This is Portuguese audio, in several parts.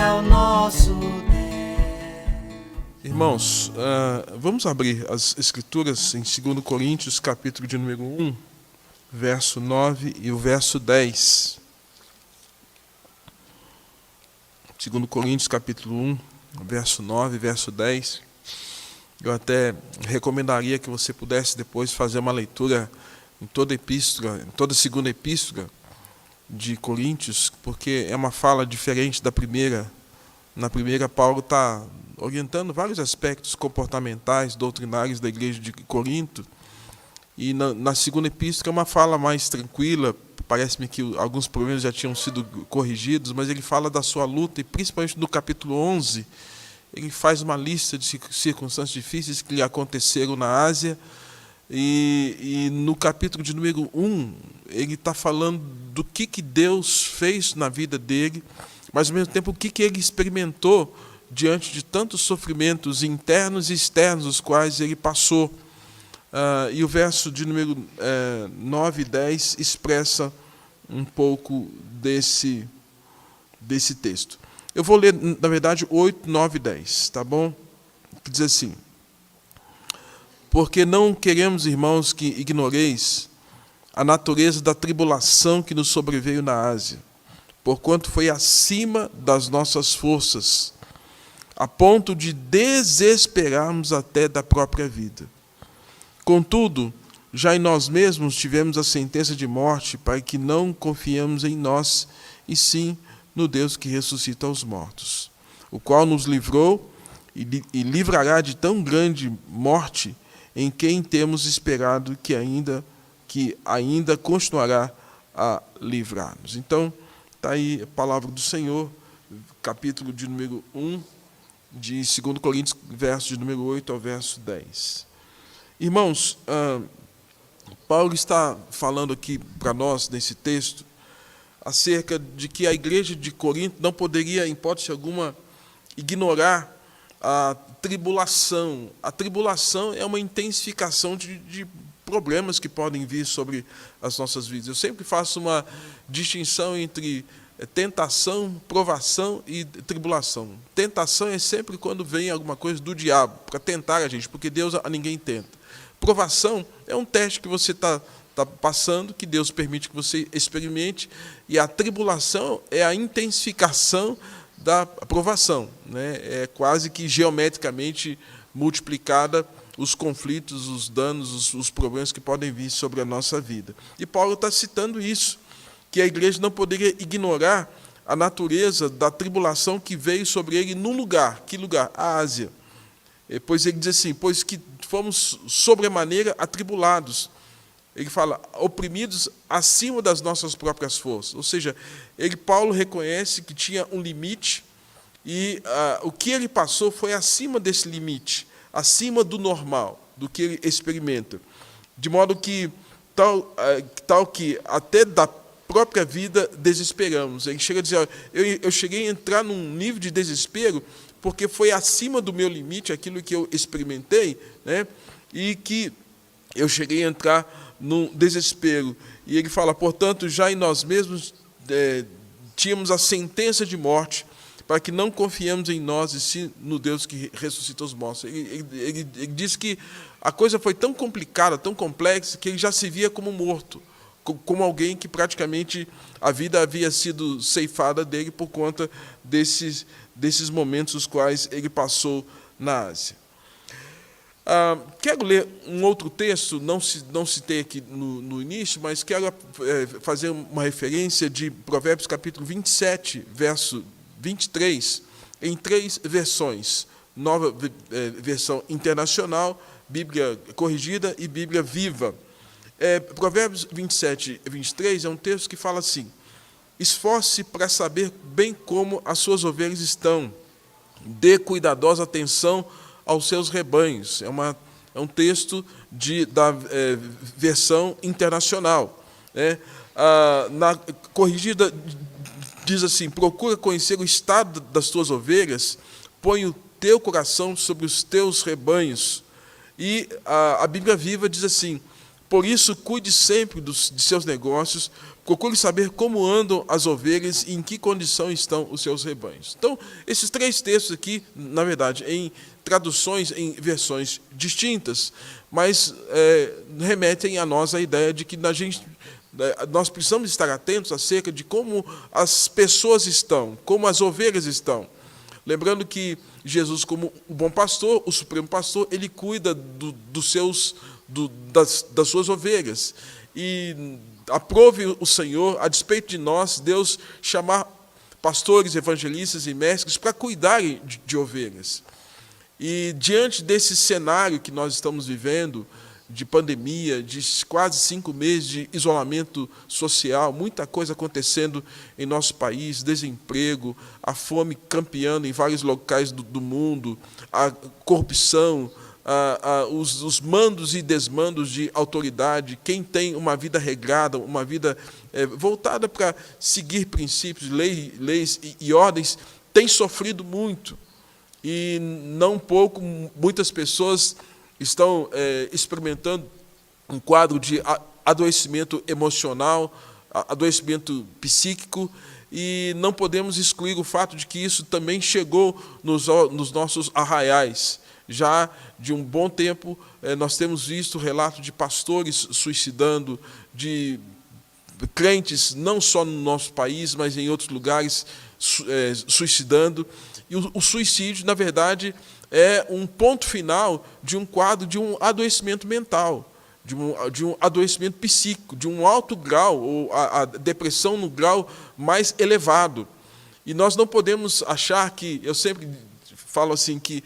é o nosso Deus. Irmãos, vamos abrir as Escrituras em 2 Coríntios, capítulo de número 1, verso 9 e o verso 10. 2 Coríntios, capítulo 1, verso 9 e verso 10. Eu até recomendaria que você pudesse depois fazer uma leitura em toda epístola, em toda a segunda epístola de Coríntios, porque é uma fala diferente da primeira. Na primeira, Paulo está orientando vários aspectos comportamentais, doutrinários da igreja de Corinto, e na segunda epístola é uma fala mais tranquila. Parece-me que alguns problemas já tinham sido corrigidos, mas ele fala da sua luta, e principalmente no capítulo 11, ele faz uma lista de circunstâncias difíceis que lhe aconteceram na Ásia, e no capítulo de número 1, ele está falando do que Deus fez na vida dele, mas ao mesmo tempo o que ele experimentou diante de tantos sofrimentos internos e externos os quais ele passou. E o verso de número 9 e 10 expressa um pouco desse texto. Eu vou ler, na verdade, 8, 9 e 10, tá bom? Que diz assim: porque não queremos, irmãos, que ignoreis a natureza da tribulação que nos sobreveio na Ásia, porquanto foi acima das nossas forças, a ponto de desesperarmos até da própria vida. Contudo, já em nós mesmos tivemos a sentença de morte, para que não confiemos em nós, e sim no Deus que ressuscita os mortos, o qual nos livrou e livrará de tão grande morte, em quem temos esperado que ainda continuará a livrar-nos. Então, está aí a palavra do Senhor, capítulo de número 1, de 2 Coríntios, verso de número 8 ao verso 10. Irmãos, Paulo está falando aqui para nós, nesse texto, acerca de que a igreja de Corinto não poderia, em hipótese alguma, ignorar a tribulação. A tribulação é uma intensificação de problemas que podem vir sobre as nossas vidas. Eu sempre faço uma distinção entre tentação, provação e tribulação. Tentação é sempre quando vem alguma coisa do diabo para tentar a gente, porque Deus a ninguém tenta. Provação é um teste que você está passando, que Deus permite que você experimente, e a tribulação é a intensificação da provação, né? É quase que geometricamente multiplicada os conflitos, os danos, os problemas que podem vir sobre a nossa vida. E Paulo está citando isso, que a igreja não poderia ignorar a natureza da tribulação que veio sobre ele num lugar. Que lugar? A Ásia. Pois ele diz assim: pois que fomos sobremaneira atribulados. Ele fala, oprimidos acima das nossas próprias forças. Ou seja, Paulo reconhece que tinha um limite, e o que ele passou foi acima desse limite, acima do normal, do que ele experimenta. De modo que, tal que até da própria vida desesperamos. Ele chega a dizer, eu cheguei a entrar num nível de desespero, porque foi acima do meu limite, aquilo que eu experimentei, né? E que eu cheguei a entrar num desespero. E ele fala, portanto, já em nós mesmos tínhamos a sentença de morte, para que não confiemos em nós, e sim no Deus que ressuscita os mortos. Ele diz que a coisa foi tão complicada, tão complexa, que ele já se via como morto, como alguém que praticamente a vida havia sido ceifada dele por conta desses momentos os quais ele passou na Ásia. Quero ler um outro texto, não citei aqui no início, mas quero fazer uma referência de Provérbios capítulo 27, verso 23, em 3 versões: Nova Versão Internacional, Bíblia Corrigida e Bíblia Viva. Provérbios 27 e 23 é um texto que fala assim: esforce-se para saber bem como as suas ovelhas estão, dê cuidadosa atenção aos seus rebanhos. É um texto da versão internacional. Na corrigida diz assim: procura conhecer o estado das tuas ovelhas, põe o teu coração sobre os teus rebanhos. E a Bíblia Viva diz assim: Por isso, cuide sempre de seus negócios, procure saber como andam as ovelhas e em que condição estão os seus rebanhos. Então, esses 3 textos aqui, na verdade, em traduções, em versões distintas, mas remetem a nós a ideia de que nós precisamos estar atentos acerca de como as pessoas estão, como as ovelhas estão. Lembrando que Jesus, como o bom pastor, o supremo pastor, ele cuida das suas ovelhas. E aprove o Senhor, a despeito de nós, Deus chamar pastores, evangelistas e mestres para cuidarem de ovelhas. E diante desse cenário que nós estamos vivendo, de pandemia, de quase 5 meses de isolamento social, muita coisa acontecendo em nosso país, desemprego, a fome campeando em vários locais do mundo, a corrupção, os mandos e desmandos de autoridade, quem tem uma vida regrada, uma vida voltada para seguir princípios, leis e ordens, tem sofrido muito. E não pouco, muitas pessoas estão experimentando um quadro de adoecimento emocional, adoecimento psíquico, e não podemos excluir o fato de que isso também chegou nos nossos arraiais. Já de um bom tempo, nós temos visto relatos de pastores suicidando, de crentes, não só no nosso país, mas em outros lugares, suicidando. E o suicídio, na verdade, é um ponto final de um quadro de um adoecimento mental, de um adoecimento psíquico, de um alto grau, ou a depressão no grau mais elevado. E nós não podemos achar que, eu sempre falo assim, que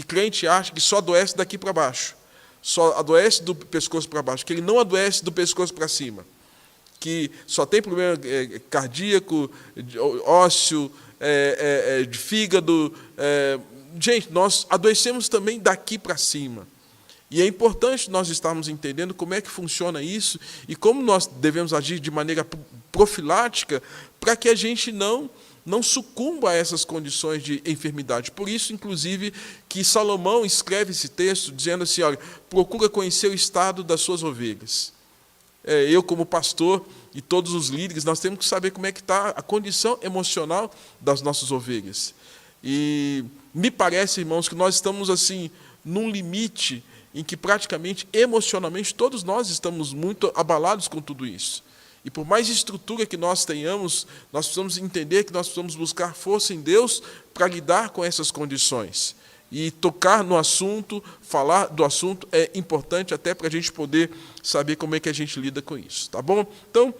crente acha que só adoece daqui para baixo, só adoece do pescoço para baixo, que ele não adoece do pescoço para cima, que só tem problema cardíaco, ósseo, de fígado. Gente, nós adoecemos também daqui para cima. E é importante nós estarmos entendendo como é que funciona isso e como nós devemos agir de maneira profilática para que a gente não sucumba a essas condições de enfermidade. Por isso, inclusive, que Salomão escreve esse texto dizendo assim, olha, procura conhecer o estado das suas ovelhas. Eu, como pastor, e todos os líderes, nós temos que saber como é que está a condição emocional das nossas ovelhas. E me parece, irmãos, que nós estamos assim num limite em que praticamente, emocionalmente, todos nós estamos muito abalados com tudo isso. E por mais estrutura que nós tenhamos, nós precisamos entender que nós precisamos buscar força em Deus para lidar com essas condições. E tocar no assunto, falar do assunto é importante até para a gente poder saber como é que a gente lida com isso, tá bom? Então,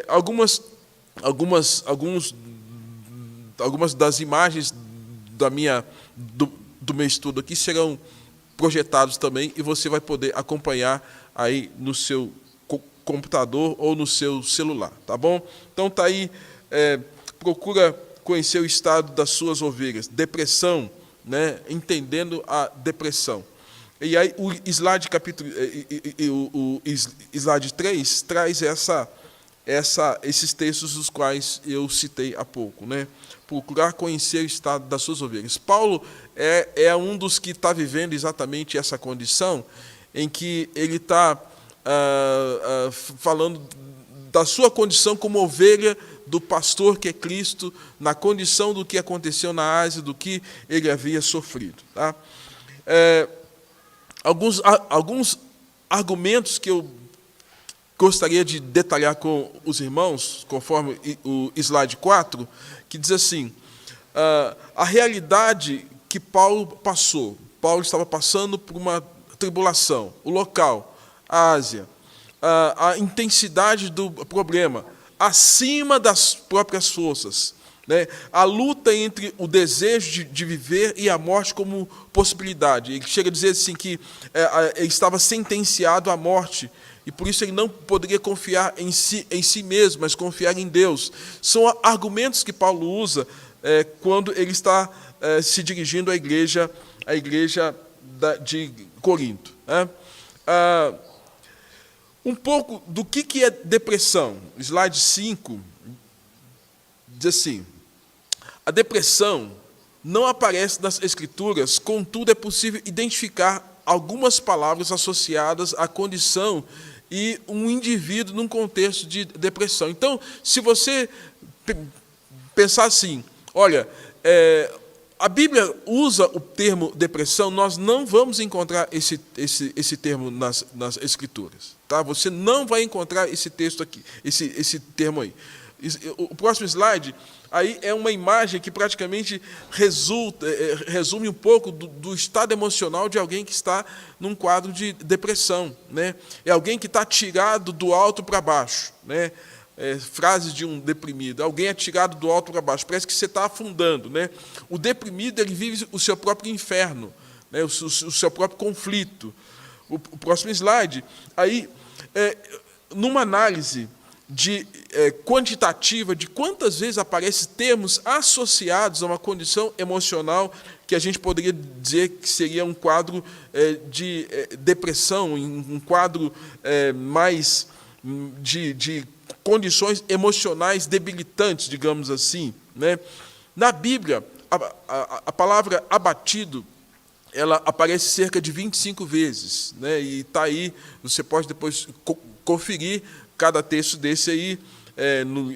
algumas das imagens do meu estudo aqui serão projetados também e você vai poder acompanhar aí no seu computador ou no seu celular, tá bom? Então tá aí, procura conhecer o estado das suas ovelhas, depressão, né? Entendendo a depressão. E aí o slide o slide 3 traz esses textos dos quais eu citei há pouco, né? Procurar conhecer o estado das suas ovelhas. Paulo é um dos que está vivendo exatamente essa condição em que ele está falando da sua condição como ovelha do pastor que é Cristo, na condição do que aconteceu na Ásia, do que ele havia sofrido. Tá? Alguns argumentos que eu gostaria de detalhar com os irmãos, conforme o slide 4, que diz assim, a realidade que Paulo passou. Paulo estava passando por uma tribulação, o local, a Ásia, a intensidade do problema, acima das próprias forças, né? A luta entre o desejo de viver e a morte como possibilidade. Ele chega a dizer assim que ele estava sentenciado à morte, e por isso ele não poderia confiar em si mesmo, mas confiar em Deus. São argumentos que Paulo usa quando ele está se dirigindo à igreja de Corinto. Né? Um pouco do que é depressão. Slide 5 diz assim, a depressão não aparece nas Escrituras, contudo é possível identificar algumas palavras associadas à condição e um indivíduo num contexto de depressão. Então, se você pensar assim, olha, a Bíblia usa o termo depressão, nós não vamos encontrar esse termo nas Escrituras. Tá? Você não vai encontrar esse texto aqui, esse termo aí. O próximo slide aí é uma imagem que praticamente resume um pouco do estado emocional de alguém que está num quadro de depressão, né? É alguém que está tirado do alto para baixo, né? Frases de um deprimido: alguém é tirado do alto para baixo, parece que você está afundando, né? O deprimido, ele vive o seu próprio inferno, né? O seu próprio conflito. O próximo slide aí numa análise quantitativa de quantas vezes aparecem termos associados a uma condição emocional que a gente poderia dizer que seria um quadro de depressão, um quadro mais de condições emocionais debilitantes, digamos assim, né? Na Bíblia, a palavra abatido, ela aparece cerca de 25 vezes, né? E está aí, você pode depois conferir cada texto desse aí,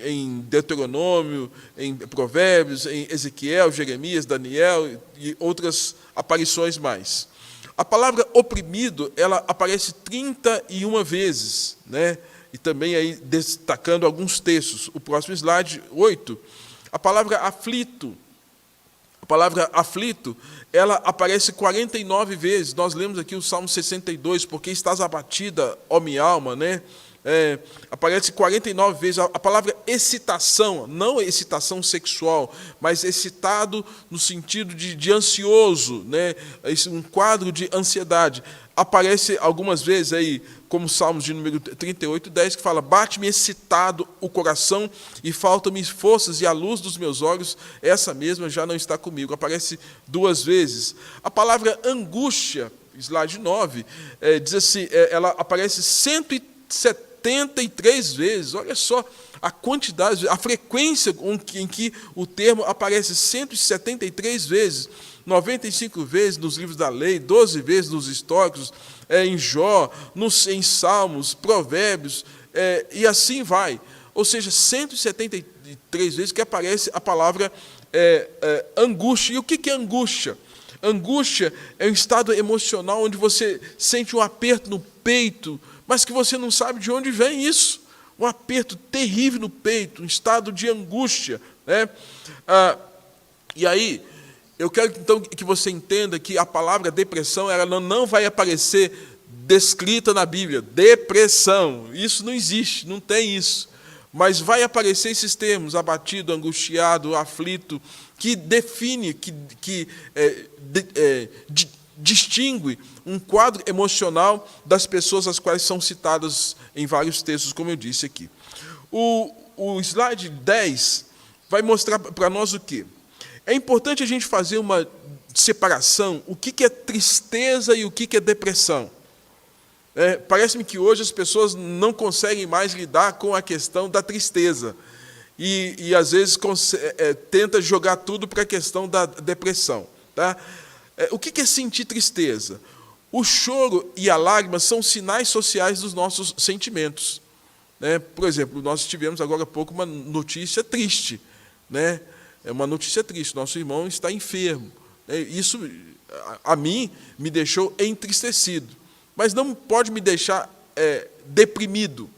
em Deuteronômio, em Provérbios, em Ezequiel, Jeremias, Daniel e outras aparições mais. A palavra oprimido, ela aparece 31 vezes, né? E também aí destacando alguns textos. O próximo slide, 8, a palavra aflito. A palavra aflito, ela aparece 49 vezes. Nós lemos aqui o Salmo 62, porque estás abatida, ó minha alma, né? Aparece 49 vezes. A palavra excitação, não excitação sexual, mas excitado no sentido de ansioso, né? Um quadro de ansiedade. Aparece algumas vezes aí, como Salmos de número 38, 10, que fala: bate-me excitado o coração e faltam-me forças, e a luz dos meus olhos, essa mesma já não está comigo. Aparece 2 vezes. A palavra angústia, slide 9, diz assim, ela aparece 173 vezes. Olha só a quantidade, a frequência em que o termo aparece 173 vezes. 95 vezes nos livros da lei, 12 vezes nos históricos, em Jó, em Salmos, Provérbios, e assim vai. Ou seja, 173 vezes que aparece a palavra angústia. E o que é angústia? Angústia é um estado emocional onde você sente um aperto no peito, mas que você não sabe de onde vem isso. Um aperto terrível no peito, um estado de angústia, né? E aí, eu quero então que você entenda que a palavra depressão, ela não vai aparecer descrita na Bíblia. Depressão, isso não existe, não tem isso. Mas vai aparecer esses termos: abatido, angustiado, aflito, que define, que distingue um quadro emocional das pessoas as quais são citadas em vários textos, como eu disse aqui. O slide 10 vai mostrar para nós o quê? É importante a gente fazer uma separação, o que é tristeza e o que é depressão. Parece-me que hoje as pessoas não conseguem mais lidar com a questão da tristeza e às vezes, tenta jogar tudo para a questão da depressão. Tá? O que é sentir tristeza? O choro e a lágrima são sinais sociais dos nossos sentimentos. Por exemplo, nós tivemos agora há pouco uma notícia triste, né? É uma notícia triste, nosso irmão está enfermo. Isso, a mim, me deixou entristecido, mas não pode me deixar deprimido.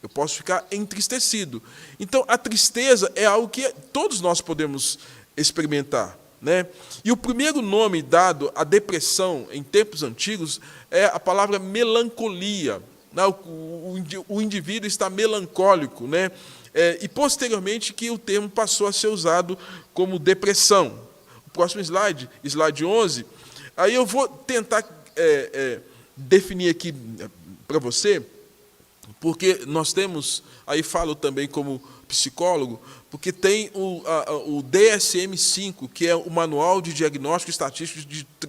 Eu posso ficar entristecido. Então, a tristeza é algo que todos nós podemos experimentar, né? E o primeiro nome dado à depressão em tempos antigos é a palavra melancolia. O indivíduo está melancólico, né? E posteriormente que o termo passou a ser usado como depressão. O próximo slide, slide 11, aí eu vou tentar definir aqui para você, porque nós temos, aí falo também como psicólogo, porque tem o DSM-5, que é o Manual de Diagnóstico Estatístico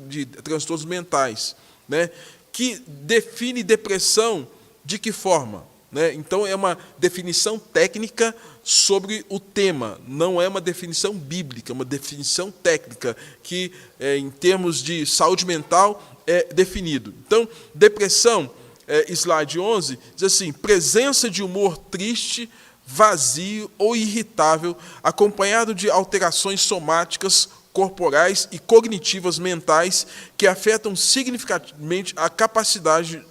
de Transtornos Mentais, né, que define depressão de que forma? Então, é uma definição técnica sobre o tema, não é uma definição bíblica, é uma definição técnica que, em termos de saúde mental, é definido. Então, depressão slide 11, diz assim: presença de humor triste, vazio ou irritável, acompanhado de alterações somáticas, corporais e cognitivas mentais que afetam significativamente a capacidade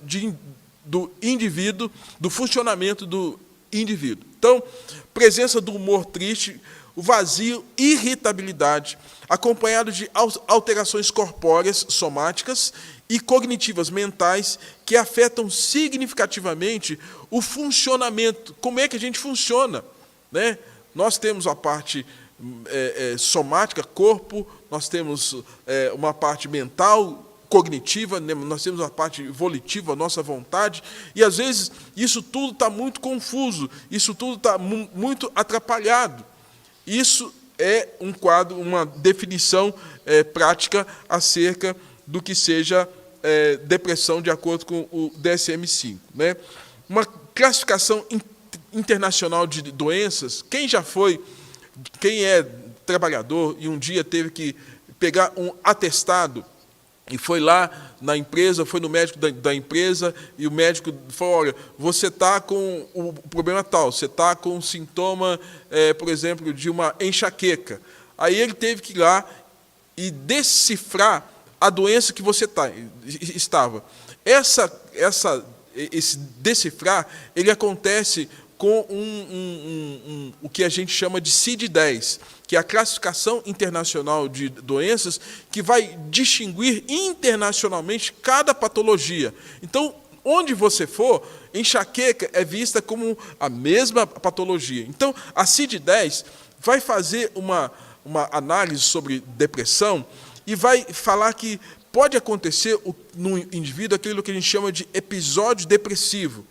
do indivíduo, do funcionamento do indivíduo. Então, presença do humor triste, o vazio, irritabilidade, acompanhado de alterações corpóreas, somáticas e cognitivas mentais que afetam significativamente o funcionamento. Como é que a gente funciona, né? Nós temos a parte somática, corpo, nós temos uma parte mental, cognitiva, nós temos a parte volitiva, a nossa vontade, e às vezes isso tudo está muito confuso, isso tudo está muito atrapalhado. Isso é um quadro, uma definição prática acerca do que seja depressão, de acordo com o DSM-5. Né? Uma classificação internacional de doenças. Quem é trabalhador e um dia teve que pegar um atestado e foi lá na empresa, foi no médico da empresa, e o médico falou: olha, você está com o problema tal, você está com um sintoma, por exemplo, de uma enxaqueca. Aí ele teve que ir lá e decifrar a doença que você estava. Esse decifrar, ele acontece com o que a gente chama de CID-10, que é a Classificação Internacional de Doenças, que vai distinguir internacionalmente cada patologia. Então, onde você for, enxaqueca é vista como a mesma patologia. Então, a CID-10 vai fazer uma análise sobre depressão e vai falar que pode acontecer no indivíduo aquilo que a gente chama de episódio depressivo,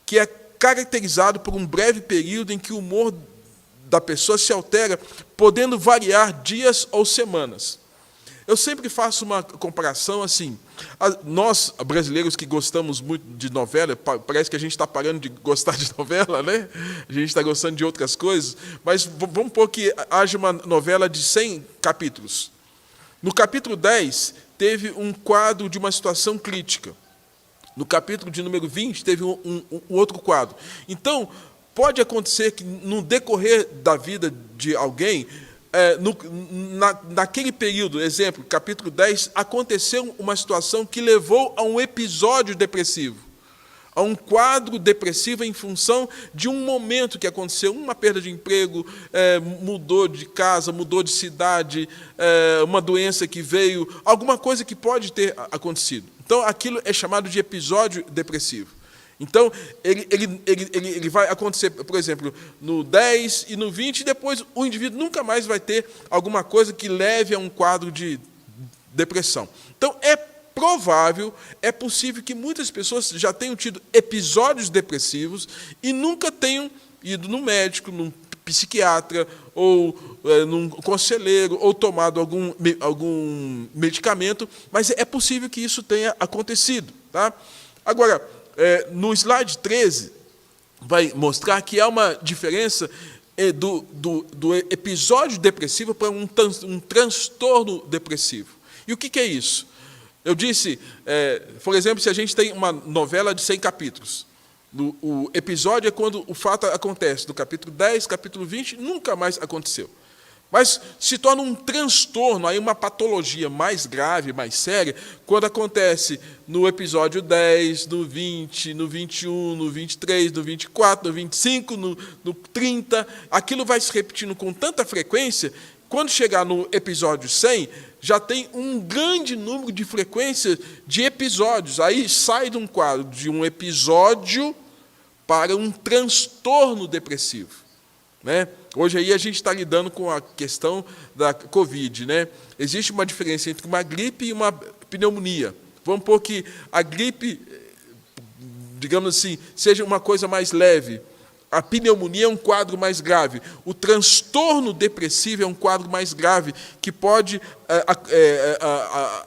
que é caracterizado por um breve período em que o humor da pessoa se altera, podendo variar dias ou semanas. Eu sempre faço uma comparação assim. Nós, brasileiros que gostamos muito de novela, parece que a gente está parando de gostar de novela, né? A gente está gostando de outras coisas, mas vamos supor que haja uma novela de 100 capítulos. No capítulo 10, teve um quadro de uma situação crítica. No capítulo de número 20, teve um outro quadro. Então, pode acontecer que, no decorrer da vida de alguém, naquele período, exemplo, capítulo 10, aconteceu uma situação que levou a um episódio depressivo, a um quadro depressivo em função de um momento que aconteceu, uma perda de emprego, mudou de casa, mudou de cidade, uma doença que veio, alguma coisa que pode ter acontecido. Então, aquilo é chamado de episódio depressivo. Então, ele vai acontecer, por exemplo, no 10 e no 20, e depois o indivíduo nunca mais vai ter alguma coisa que leve a um quadro de depressão. Então, é provável, é possível que muitas pessoas já tenham tido episódios depressivos e nunca tenham ido no médico, num psiquiatra, ou num conselheiro, ou tomado algum medicamento, mas é possível que isso tenha acontecido. Tá? Agora, no slide 13, vai mostrar que há uma diferença do episódio depressivo para um transtorno depressivo. E o que é isso? Eu disse, por exemplo, se a gente tem uma novela de 100 capítulos, o episódio é quando o fato acontece, do capítulo 10, capítulo 20, nunca mais aconteceu. Mas se torna um transtorno, aí uma patologia mais grave, mais séria, quando acontece no episódio 10, no 20, no 21, no 23, no 24, no 25, no 30, aquilo vai se repetindo com tanta frequência, quando chegar no episódio 100, já tem um grande número de frequência de episódios. Aí sai de um quadro de um episódio para um transtorno depressivo. Né? Hoje aí a gente está lidando com a questão da Covid. Né? Existe uma diferença entre uma gripe e uma pneumonia. Vamos supor que a gripe, digamos assim, seja uma coisa mais leve. A pneumonia é um quadro mais grave. O transtorno depressivo é um quadro mais grave que pode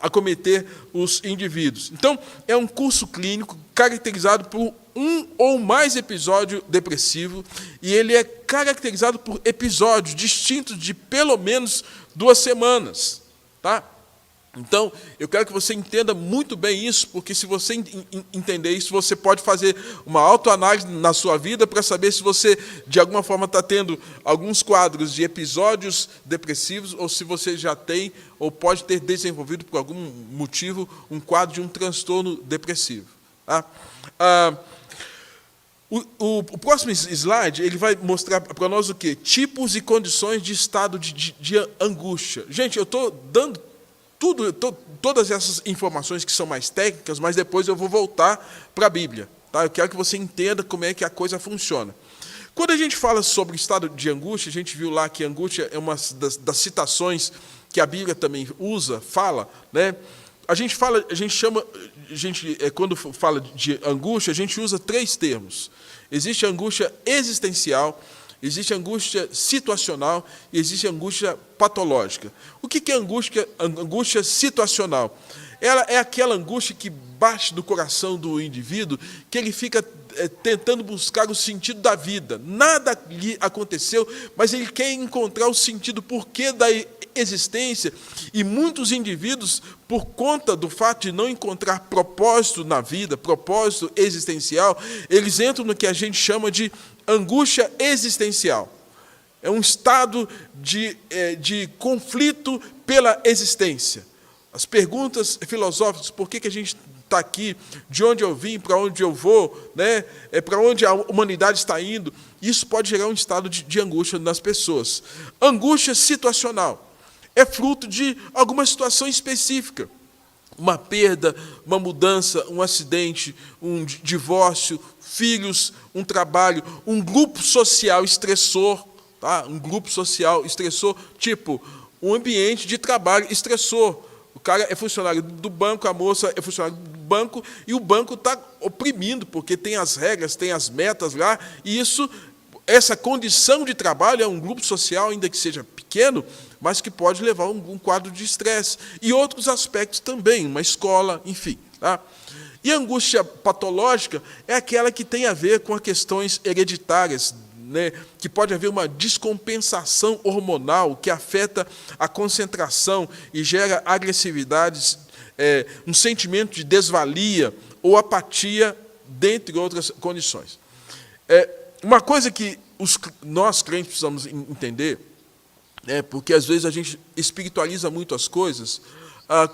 acometer os indivíduos. Então, é um curso clínico caracterizado por um ou mais episódios depressivos, e ele é caracterizado por episódios distintos de pelo menos 2 semanas. Tá? Então, eu quero que você entenda muito bem isso, porque se você entender isso, você pode fazer uma autoanálise na sua vida para saber se você, de alguma forma, está tendo alguns quadros de episódios depressivos, ou se você já tem, ou pode ter desenvolvido, por algum motivo, um quadro de um transtorno depressivo. Tá? O próximo slide ele vai mostrar para nós o quê? Tipos e condições de estado de angústia. Gente, eu estou dando todas essas informações que são mais técnicas, mas depois eu vou voltar para a Bíblia. Tá? Eu quero que você entenda como é que a coisa funciona. Quando a gente fala sobre estado de angústia, a gente viu lá que angústia é uma das citações que a Bíblia também fala, né? Quando fala de angústia, a gente usa 3 termos. Existe a angústia existencial, existe a angústia situacional e existe a angústia patológica. O que é angústia situacional? Ela é aquela angústia que bate no coração do indivíduo, que ele fica tentando buscar o sentido da vida. Nada lhe aconteceu, mas ele quer encontrar o sentido, porquê da existência. E muitos indivíduos, por conta do fato de não encontrar propósito na vida, propósito existencial, eles entram no que a gente chama de angústia existencial. É um estado de conflito pela existência. As perguntas filosóficas, por que a gente está aqui, de onde eu vim, para onde eu vou, né? Para onde a humanidade está indo, isso pode gerar um estado de angústia nas pessoas. Angústia situacional é fruto de alguma situação específica. Uma perda, uma mudança, um acidente, um divórcio, filhos, um trabalho, um grupo social estressor, tá? Um grupo social estressor, tipo, um ambiente de trabalho estressor. O cara é funcionário do banco, a moça é funcionária do banco, e o banco está oprimindo, porque tem as regras, tem as metas lá, e essa condição de trabalho é um grupo social, ainda que seja pequeno, mas que pode levar a um quadro de estresse. E outros aspectos também, uma escola, enfim. Tá? E a angústia patológica é aquela que tem a ver com as questões hereditárias, né? Que pode haver uma descompensação hormonal que afeta a concentração e gera agressividades, um sentimento de desvalia ou apatia, dentre outras condições. Uma coisa que nós crentes precisamos entender, porque às vezes a gente espiritualiza muito as coisas.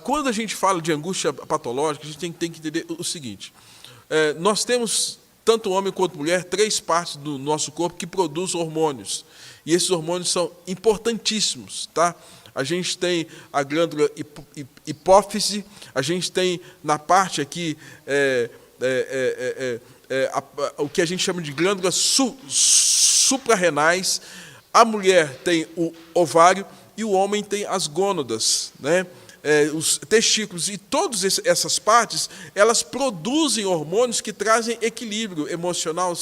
Quando a gente fala de angústia patológica, a gente tem que entender o seguinte: nós temos, tanto homem quanto mulher, 3 partes do nosso corpo que produzem hormônios. E esses hormônios são importantíssimos. Tá? A gente tem a glândula hipófise, a gente tem na parte aqui o que a gente chama de glândulas suprarrenais. A mulher tem o ovário e o homem tem as gônadas, né? Os testículos. E todas essas partes, elas produzem hormônios que trazem equilíbrio emocional,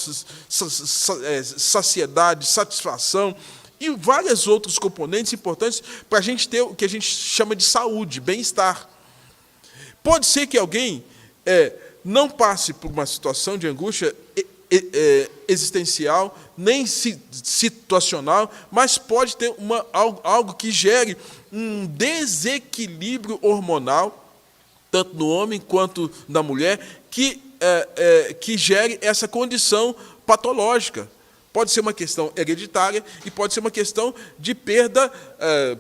saciedade, satisfação e vários outros componentes importantes para a gente ter o que a gente chama de saúde, bem-estar. Pode ser que alguém não passe por uma situação de angústia existencial, nem situacional, mas pode ter algo que gere um desequilíbrio hormonal, tanto no homem quanto na mulher, que gere essa condição patológica. Pode ser uma questão hereditária e pode ser uma questão de perda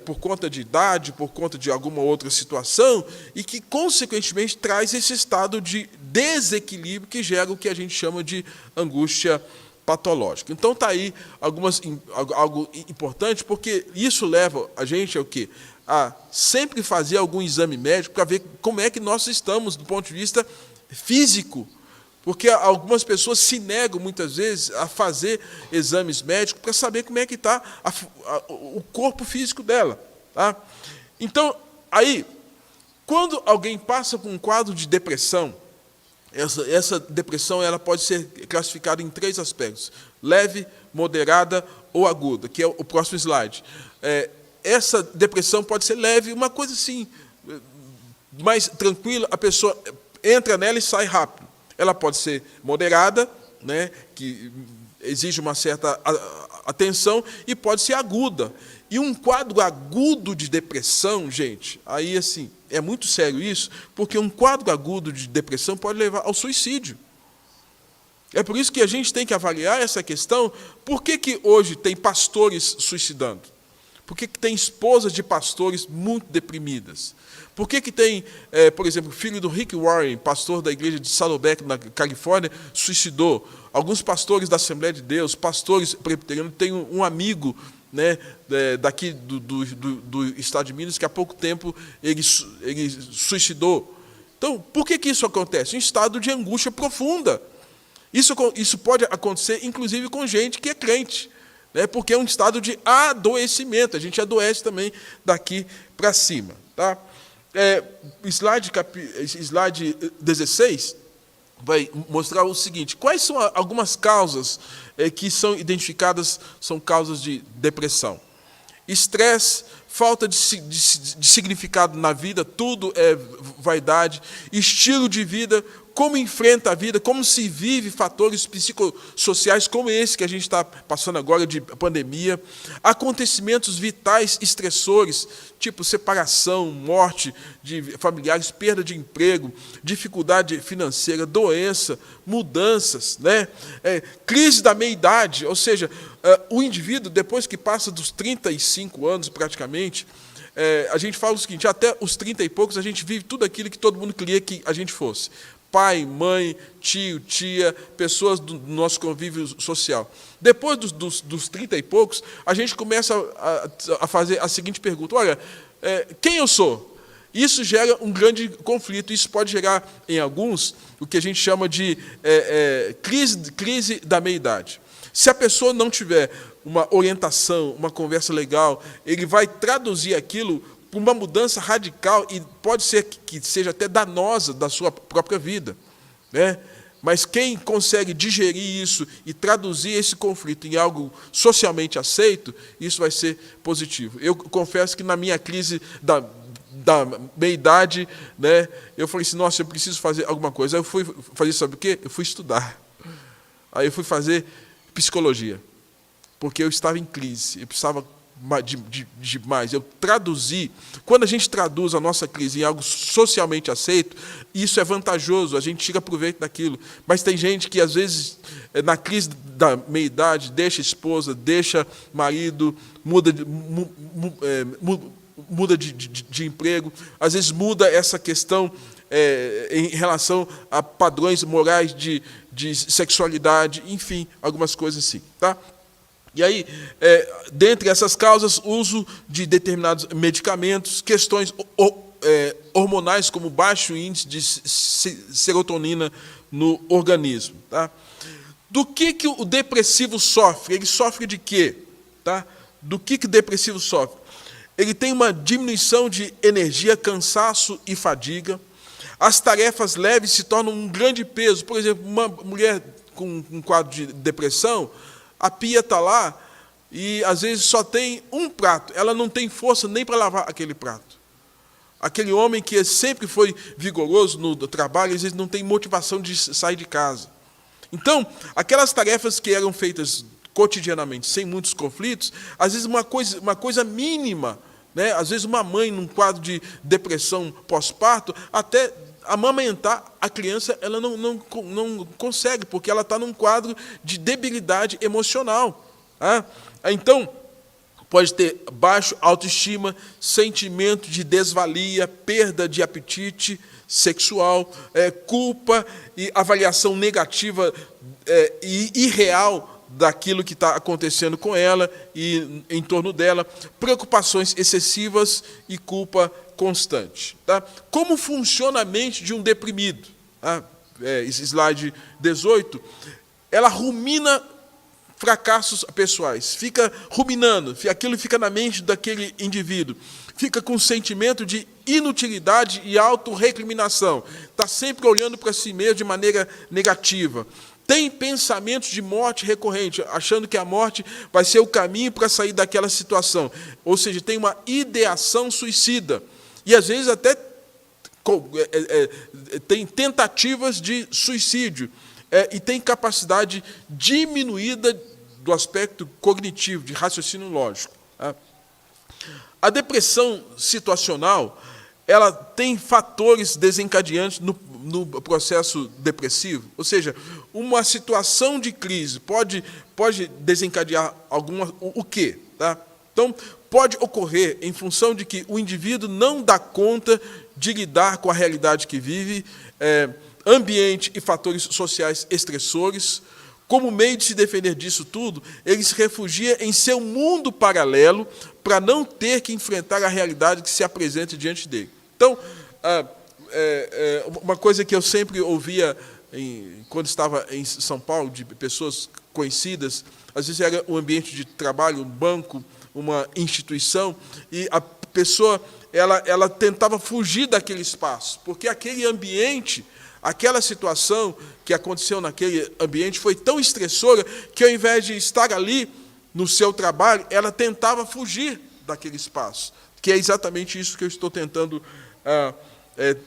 por conta de idade, por conta de alguma outra situação, e que, consequentemente, traz esse estado de desequilíbrio que gera o que a gente chama de angústia patológica. Então, está aí algo importante, porque isso leva a gente ao quê? A sempre fazer algum exame médico para ver como é que nós estamos do ponto de vista físico. Porque algumas pessoas se negam, muitas vezes, a fazer exames médicos para saber como é que está o corpo físico dela. Tá? Então, aí, quando alguém passa por um quadro de depressão, essa depressão ela pode ser classificada em 3 aspectos: leve, moderada ou aguda, que é o próximo slide. Essa depressão pode ser leve, uma coisa assim, mais tranquila, a pessoa entra nela e sai rápido. Ela pode ser moderada, né, que exige uma certa atenção e pode ser aguda. E um quadro agudo de depressão, gente, aí assim, é muito sério isso, porque um quadro agudo de depressão pode levar ao suicídio. É por isso que a gente tem que avaliar essa questão. Por que hoje tem pastores suicidando? Por que tem esposas de pastores muito deprimidas? Por que tem, por exemplo, o filho do Rick Warren, pastor da igreja de Saddleback, na Califórnia, suicidou? Alguns pastores da Assembleia de Deus, pastores presbiterianos, tem um amigo, né, daqui do estado de Minas, que há pouco tempo ele suicidou. Então, por que isso acontece? Um estado de angústia profunda. Isso pode acontecer, inclusive, com gente que é crente, né, porque é um estado de adoecimento. A gente adoece também daqui para cima. Tá? Slide 16 vai mostrar o seguinte: quais são algumas causas que são identificadas, são causas de depressão. Estresse, falta de significado na vida, tudo é vaidade, estilo de vida, como enfrenta a vida, como se vive fatores psicossociais como esse que a gente está passando agora de pandemia, acontecimentos vitais estressores, tipo separação, morte de familiares, perda de emprego, dificuldade financeira, doença, mudanças, né? Crise da meia-idade, ou seja, o indivíduo, depois que passa dos 35 anos praticamente, a gente fala o seguinte: até os 30 e poucos a gente vive tudo aquilo que todo mundo queria que a gente fosse. Pai, mãe, tio, tia, pessoas do nosso convívio social. Depois dos 30 e poucos, a gente começa a fazer a seguinte pergunta: olha, quem eu sou? Isso gera um grande conflito. Isso pode gerar, em alguns, o que a gente chama de crise da meia-idade. Se a pessoa não tiver uma orientação, uma conversa legal, ele vai traduzir aquilo para uma mudança radical, e pode ser que seja até danosa da sua própria vida, né? Mas quem consegue digerir isso e traduzir esse conflito em algo socialmente aceito, isso vai ser positivo. Eu confesso que na minha crise da meia-idade, né, eu falei assim: nossa, eu preciso fazer alguma coisa. Aí eu fui fazer, sabe o quê? Eu fui estudar. Aí eu fui fazer psicologia, porque eu estava em crise, eu precisava demais. Eu traduzi. Quando a gente traduz a nossa crise em algo socialmente aceito, isso é vantajoso, a gente tira proveito daquilo. Mas tem gente que, às vezes, na crise da meia-idade, deixa esposa, deixa marido, muda de emprego, às vezes muda essa questão em relação a padrões morais de sexualidade, enfim, algumas coisas assim. Tá? E aí, dentre essas causas, uso de determinados medicamentos, questões hormonais, como baixo índice de serotonina no organismo. Tá? Do que o depressivo sofre? Ele sofre de quê? Tá? Do que o depressivo sofre? Ele tem uma diminuição de energia, cansaço e fadiga. As tarefas leves se tornam um grande peso. Por exemplo, uma mulher com um quadro de depressão, a pia está lá e, às vezes, só tem um prato. Ela não tem força nem para lavar aquele prato. Aquele homem que sempre foi vigoroso no trabalho, às vezes não tem motivação de sair de casa. Então, aquelas tarefas que eram feitas cotidianamente, sem muitos conflitos, às vezes uma coisa mínima, né? Às vezes uma mãe, num quadro de depressão pós-parto, até amamentar a criança, ela não consegue, porque ela está num quadro de debilidade emocional. Tá? Então, pode ter baixa autoestima, sentimento de desvalia, perda de apetite sexual, culpa e avaliação negativa e irreal daquilo que está acontecendo com ela e em torno dela, preocupações excessivas e culpa constante. Tá? Como funciona a mente de um deprimido? Tá? Slide 18. Ela rumina fracassos pessoais, fica ruminando, aquilo fica na mente daquele indivíduo, fica com sentimento de inutilidade e autorrecriminação, está sempre olhando para si mesmo de maneira negativa, tem pensamentos de morte recorrente, achando que a morte vai ser o caminho para sair daquela situação, ou seja, tem uma ideação suicida, e às vezes até tem tentativas de suicídio. e tem capacidade diminuída do aspecto cognitivo, de raciocínio lógico. Tá? A depressão situacional, ela tem fatores desencadeantes no processo depressivo, ou seja, uma situação de crise pode desencadear o quê? Tá? Então, pode ocorrer em função de que o indivíduo não dá conta de lidar com a realidade que vive, ambiente e fatores sociais estressores. Como meio de se defender disso tudo, ele se refugia em seu mundo paralelo para não ter que enfrentar a realidade que se apresenta diante dele. Então, uma coisa que eu sempre ouvia quando estava em São Paulo, de pessoas conhecidas, às vezes era um ambiente de trabalho, um banco, uma instituição, e a pessoa ela tentava fugir daquele espaço, porque aquele ambiente, aquela situação que aconteceu naquele ambiente foi tão estressora que, ao invés de estar ali no seu trabalho, ela tentava fugir daquele espaço, que é exatamente isso que eu estou tentando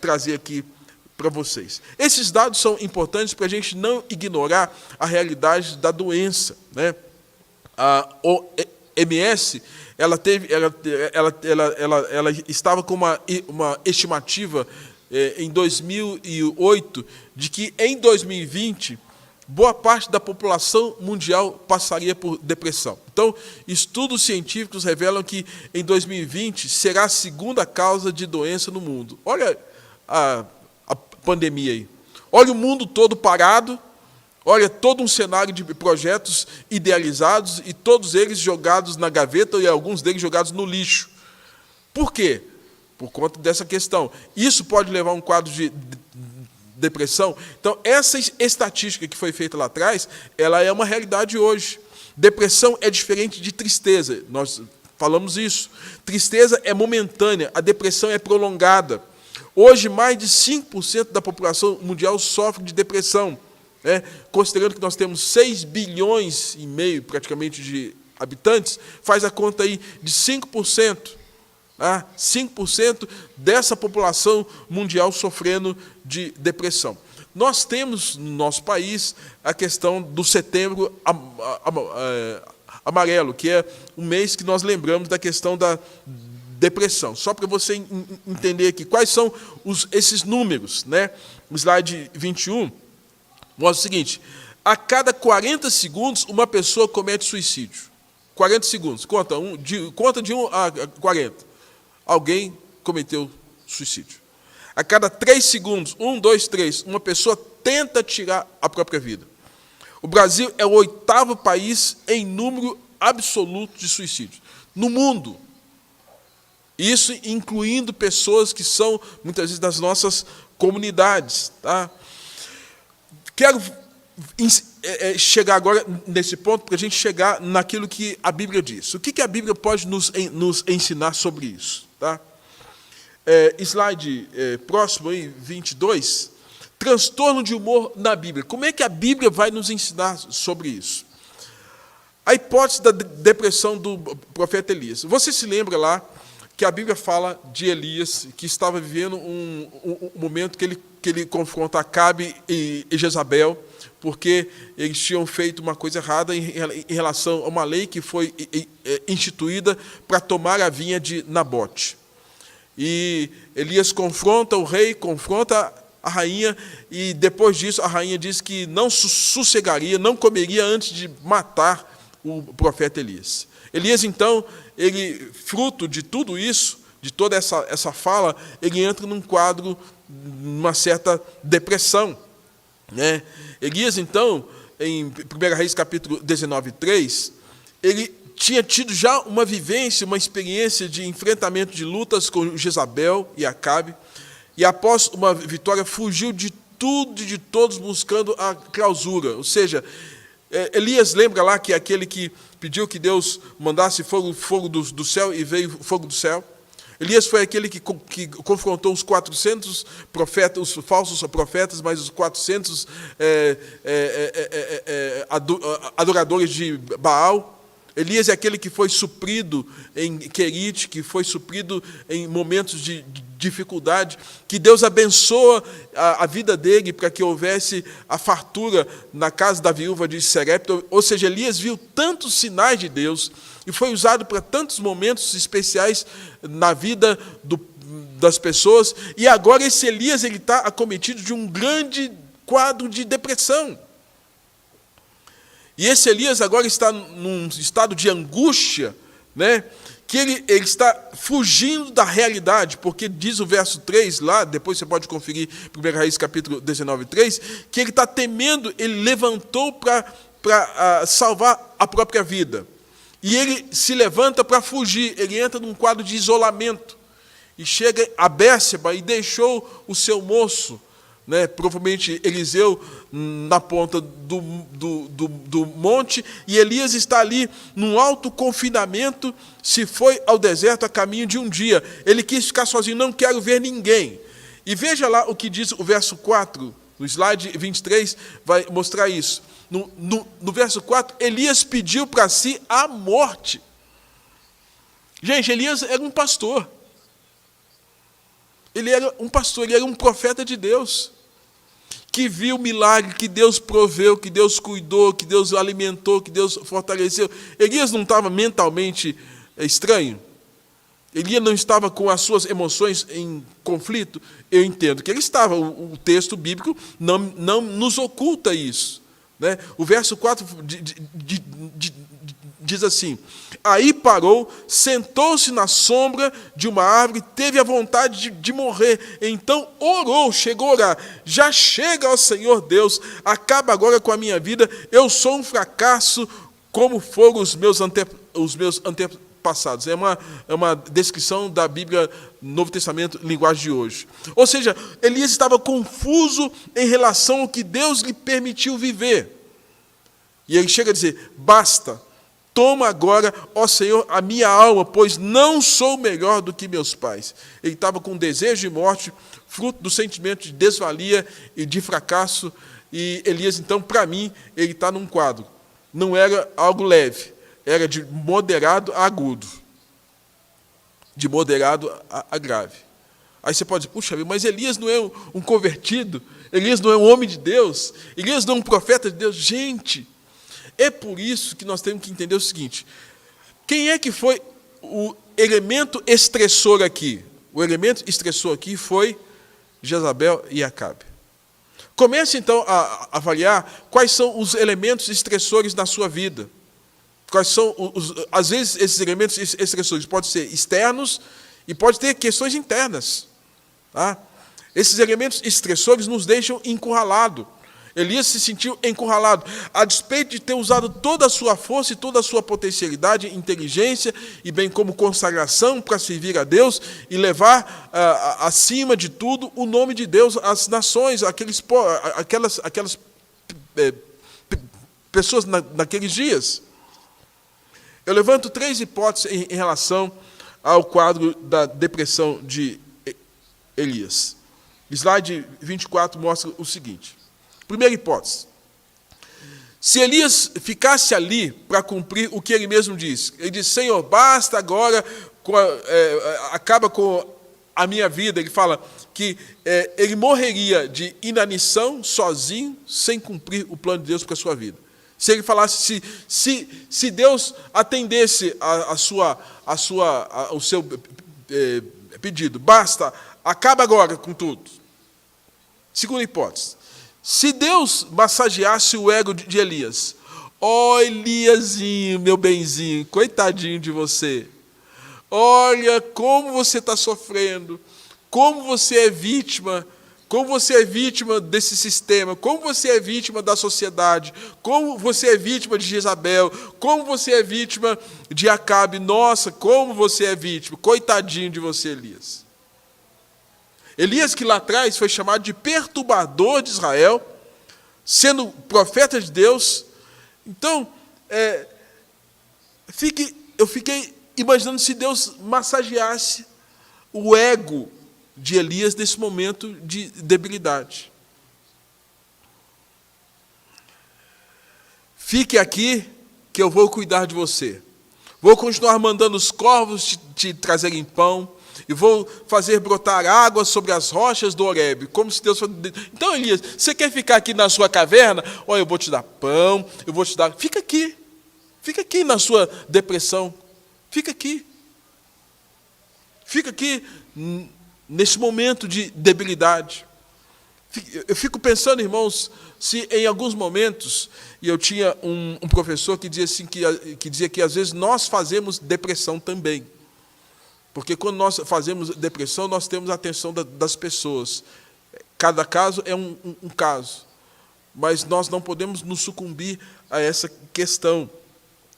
trazer aqui para vocês. Esses dados são importantes para a gente não ignorar a realidade da doença, né? A OMS ela estava com uma estimativa em 2008 de que em 2020 boa parte da população mundial passaria por depressão. Então, estudos científicos revelam que em 2020 será a segunda causa de doença no mundo. Olha a pandemia aí. Olha o mundo todo parado, olha todo um cenário de projetos idealizados e todos eles jogados na gaveta e alguns deles jogados no lixo. Por quê? Por conta dessa questão. Isso pode levar a um quadro de depressão. Então, essa estatística que foi feita lá atrás, ela é uma realidade hoje. Depressão é diferente de tristeza. Nós falamos isso. Tristeza é momentânea, a depressão é prolongada. Hoje, mais de 5% da população mundial sofre de depressão. Considerando que nós temos 6,5 bilhões, praticamente, de habitantes, faz a conta aí de 5%. 5% dessa população mundial sofrendo de depressão. Nós temos no nosso país a questão do Setembro Amarelo, que é um mês que nós lembramos da questão da depressão. Só para você entender aqui quais são esses números, né? O slide 21 mostra o seguinte: a cada 40 segundos uma pessoa comete suicídio. 40 segundos, conta de 1 a 40. Alguém cometeu suicídio. A cada 3 segundos, 1, 2, 3, uma pessoa tenta tirar a própria vida. O Brasil é o 8º país em número absoluto de suicídios no mundo. Isso incluindo pessoas que são, muitas vezes, das nossas comunidades. Tá? Quero chegar agora nesse ponto para a gente chegar naquilo que a Bíblia diz. O que a Bíblia pode nos ensinar sobre isso? Tá? Slide próximo, aí, 22. Transtorno de humor na Bíblia. Como é que a Bíblia vai nos ensinar sobre isso? A hipótese da depressão do profeta Elias. Você se lembra lá que a Bíblia fala de Elias, que estava vivendo um momento que ele confronta Acabe e Jezabel, porque eles tinham feito uma coisa errada em relação a uma lei que foi instituída para tomar a vinha de Nabote. E Elias confronta o rei, confronta a rainha, e depois disso a rainha diz que não sossegaria, não comeria antes de matar o profeta Elias. Elias, então, ele, fruto de tudo isso, de toda essa fala, ele entra num quadro, numa certa depressão. Né? Elias, então, em 1 Reis, capítulo 19, 3, ele tinha tido já uma vivência, uma experiência de enfrentamento de lutas com Jezabel e Acabe, e após uma vitória, fugiu de tudo e de todos buscando a clausura. Ou seja, Elias, lembra lá que é aquele que pediu que Deus mandasse fogo do céu e veio fogo do céu? Elias foi aquele que confrontou os 400 profetas, os falsos profetas, mas os 400 adoradores de Baal. Elias é aquele que foi suprido em Querite, que foi suprido em momentos de dificuldade, que Deus abençoa a vida dele para que houvesse a fartura na casa da viúva de Serepta. Ou seja, Elias viu tantos sinais de Deus e foi usado para tantos momentos especiais na vida das pessoas, e agora esse Elias está acometido de um grande quadro de depressão. E esse Elias agora está num estado de angústia, né? Que ele está fugindo da realidade, porque diz o verso 3 lá, depois você pode conferir 1 Reis capítulo 19, 3, que ele está temendo, ele levantou para salvar a própria vida. E ele se levanta para fugir, ele entra num quadro de isolamento. E chega a Bérseba e deixou o seu moço, né, provavelmente Eliseu, na ponta do monte, e Elias está ali num alto confinamento, se foi ao deserto a caminho de um dia. Ele quis ficar sozinho, não quero ver ninguém. E veja lá o que diz o verso 4, no slide 23, vai mostrar isso. No verso 4, Elias pediu para si a morte. Gente, Elias era um pastor. Ele era um pastor, ele era um profeta de Deus, que viu o milagre, que Deus proveu, que Deus cuidou, que Deus alimentou, que Deus fortaleceu. Elias não estava mentalmente estranho? Elias não estava com as suas emoções em conflito? Eu entendo que ele estava. O texto bíblico não nos oculta isso, né? O verso 4 diz assim: aí parou, sentou-se na sombra de uma árvore, teve a vontade de morrer. Então orou, chegou a orar: já chega, ó Senhor Deus, acaba agora com a minha vida, eu sou um fracasso, como foram os meus antepassados. É uma descrição da Bíblia, Novo Testamento, linguagem de hoje. Ou seja, Elias estava confuso em relação ao que Deus lhe permitiu viver. E ele chega a dizer: basta, toma agora, ó Senhor, a minha alma, pois não sou melhor do que meus pais. Ele estava com desejo de morte, fruto do sentimento de desvalia e de fracasso. E Elias, então, para mim, ele está num quadro. Não era algo leve, era de moderado a agudo, de moderado a grave. Aí você pode dizer: puxa, mas Elias não é um convertido, Elias não é um homem de Deus, Elias não é um profeta de Deus. Gente, é por isso que nós temos que entender o seguinte: quem é que foi o elemento estressor aqui? O elemento estressor aqui foi Jezabel e Acabe. Comece, então, a avaliar quais são os elementos estressores na sua vida. Quais são, às vezes, esses elementos estressores podem ser externos e podem ter questões internas. Tá? Esses elementos estressores nos deixam encurralados. Elias se sentiu encurralado, a despeito de ter usado toda a sua força e toda a sua potencialidade, inteligência e bem como consagração para servir a Deus e levar acima de tudo o nome de Deus às nações, aquelas pessoas naqueles dias. Eu levanto 3 hipóteses em relação ao quadro da depressão de Elias. Slide 24 mostra o seguinte. Primeira hipótese: se Elias ficasse ali para cumprir o que ele mesmo diz, ele diz: Senhor, basta agora, acaba com a minha vida. Ele fala que ele morreria de inanição, sozinho, sem cumprir o plano de Deus para a sua vida. Se ele falasse, se Deus atendesse o seu pedido, basta, acaba agora com tudo. Segunda hipótese: se Deus massageasse o ego de Elias, ó Eliazinho, meu benzinho, coitadinho de você, olha como você está sofrendo, como você é vítima desse sistema, como você é vítima da sociedade, como você é vítima de Jezabel, como você é vítima de Acabe, nossa, como você é vítima, coitadinho de você, Elias. Elias, que lá atrás foi chamado de perturbador de Israel, sendo profeta de Deus. Então, eu fiquei imaginando se Deus massageasse o ego de Elias nesse momento de debilidade. Fique aqui que eu vou cuidar de você. Vou continuar mandando os corvos te trazerem pão, e vou fazer brotar água sobre as rochas do Horebe, como se Deus fosse... Então, Elias, você quer ficar aqui na sua caverna? Olha, eu vou te dar pão, eu vou te dar... Fica aqui na sua depressão, fica aqui nesse momento de debilidade. Eu fico pensando, irmãos, se em alguns momentos, e eu tinha um professor que dizia que às vezes nós fazemos depressão também. Porque quando nós fazemos depressão, nós temos a atenção das pessoas. Cada caso é um caso. Mas nós não podemos nos sucumbir a essa questão.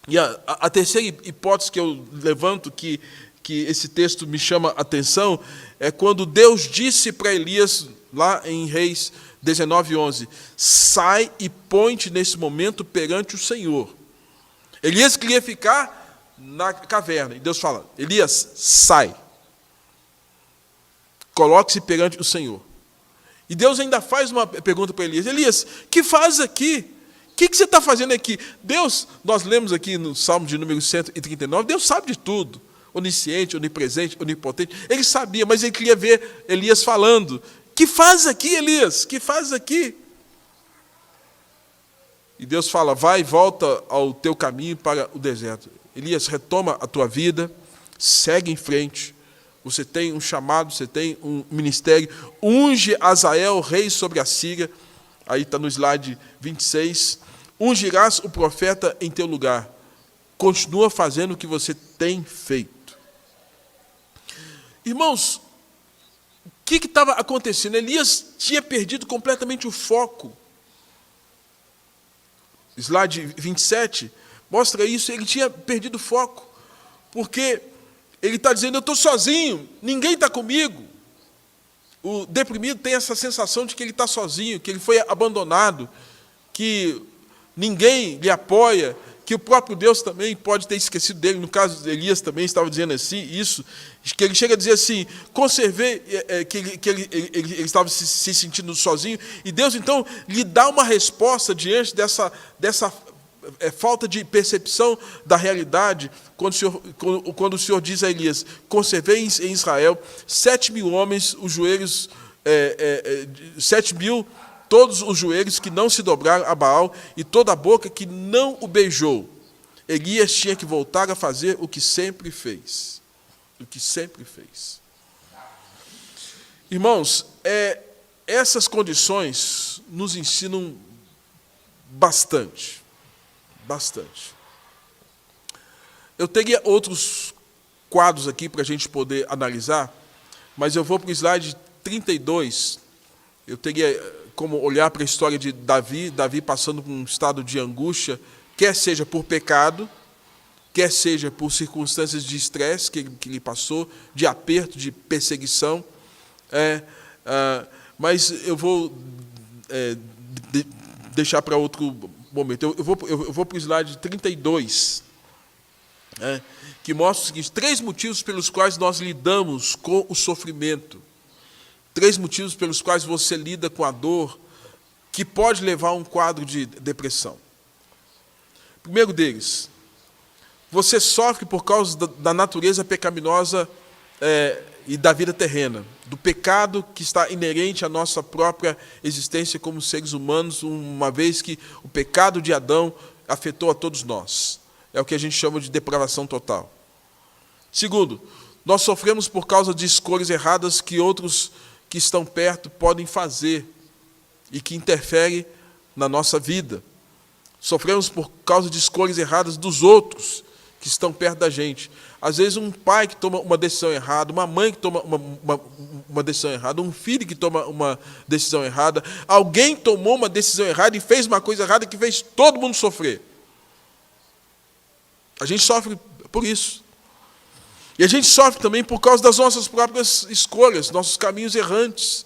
E a terceira hipótese que eu levanto, que esse texto me chama a atenção, é quando Deus disse para Elias, lá em Reis 19:11, sai e põe-te nesse momento perante o Senhor. Elias queria ficar na caverna, e Deus fala, Elias, sai. Coloque-se perante o Senhor. E Deus ainda faz uma pergunta para Elias, Elias, que faz aqui? O que você está fazendo aqui? Deus, nós lemos aqui no Salmo de número 139, Deus sabe de tudo. Onisciente, onipresente, onipotente. Ele sabia, mas ele queria ver Elias falando. Que faz aqui, Elias? Que faz aqui? E Deus fala, vai e volta ao teu caminho para o deserto. Elias, retoma a tua vida, segue em frente. Você tem um chamado, você tem um ministério. Unge Azael, rei sobre a Síria. Aí está no slide 26. Ungirás o profeta em teu lugar. Continua fazendo o que você tem feito. Irmãos, o que estava acontecendo? Elias tinha perdido completamente o foco. Slide 27 mostra isso, ele tinha perdido o foco. Porque ele está dizendo, eu estou sozinho, ninguém está comigo. O deprimido tem essa sensação de que ele está sozinho, que ele foi abandonado, que ninguém lhe apoia, que o próprio Deus também pode ter esquecido dele. No caso de Elias também estava dizendo assim, isso, que ele chega a dizer assim, conservei, que ele estava se sentindo sozinho, e Deus então lhe dá uma resposta diante dessa falta de percepção da realidade, quando o Senhor diz a Elias, conservei em Israel 7.000 homens, os joelhos, 7.000, todos os joelhos que não se dobraram a Baal, e toda a boca que não o beijou. Elias tinha que voltar a fazer o que sempre fez. O que sempre fez. Irmãos, essas condições nos ensinam bastante. Bastante. Eu teria outros quadros aqui para a gente poder analisar, mas eu vou para o slide 32. Eu teria como olhar para a história de Davi passando por um estado de angústia, quer seja por pecado, quer seja por circunstâncias de estresse que ele passou, de aperto, de perseguição. Mas eu vou deixar para outro momento. Eu vou para o slide 32, que mostra o seguinte, 3 motivos pelos quais nós lidamos com o sofrimento. 3 motivos pelos quais você lida com a dor, que pode levar a um quadro de depressão. Primeiro deles, você sofre por causa da natureza pecaminosa e da vida terrena, do pecado que está inerente à nossa própria existência como seres humanos, uma vez que o pecado de Adão afetou a todos nós. É o que a gente chama de depravação total. Segundo, nós sofremos por causa de escolhas erradas que outros que estão perto podem fazer e que interferem na nossa vida. Sofremos por causa de escolhas erradas dos outros que estão perto da gente. Às vezes um pai que toma uma decisão errada, uma mãe que toma uma decisão errada, um filho que toma uma decisão errada, alguém tomou uma decisão errada e fez uma coisa errada que fez todo mundo sofrer. A gente sofre por isso. E a gente sofre também por causa das nossas próprias escolhas, nossos caminhos errantes,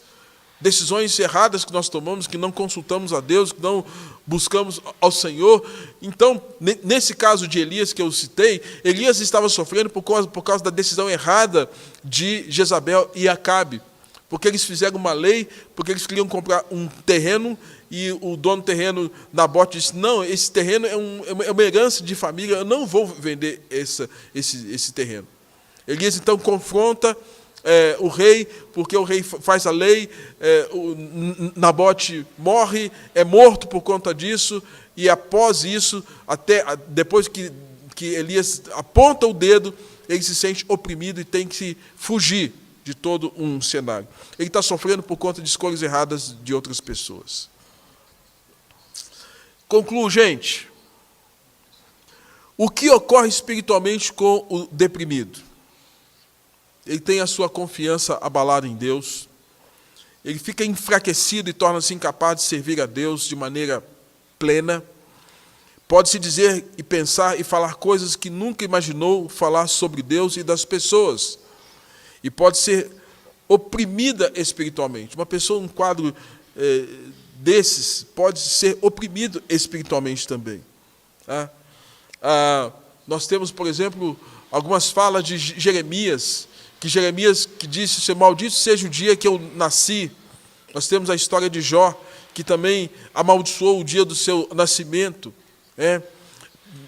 decisões erradas que nós tomamos, que não consultamos a Deus, que não buscamos ao Senhor. Então, nesse caso de Elias que eu citei, Elias estava sofrendo por causa da decisão errada de Jezabel e Acabe. porque eles fizeram uma lei, porque eles queriam comprar um terreno, e o dono do terreno, Nabote, disse, não, esse terreno é uma herança de família, eu não vou vender esse terreno. Elias, então, confronta o rei, porque o rei faz a lei, Nabote morre, é morto por conta disso, e após isso, até depois que Elias aponta o dedo, ele se sente oprimido e tem que fugir de todo um cenário. Ele está sofrendo por conta de escolhas erradas de outras pessoas. Concluo, gente. O que ocorre espiritualmente com o deprimido? Ele tem a sua confiança abalada em Deus, ele fica enfraquecido e torna-se incapaz de servir a Deus de maneira plena, pode-se dizer e pensar e falar coisas que nunca imaginou falar sobre Deus e das pessoas, e pode ser oprimida espiritualmente. Uma pessoa, um quadro desses, pode ser oprimido espiritualmente também. Nós temos, por exemplo, algumas falas de Jeremias, que disse, maldito seja o dia que eu nasci. Nós temos a história de Jó, que também amaldiçoou o dia do seu nascimento.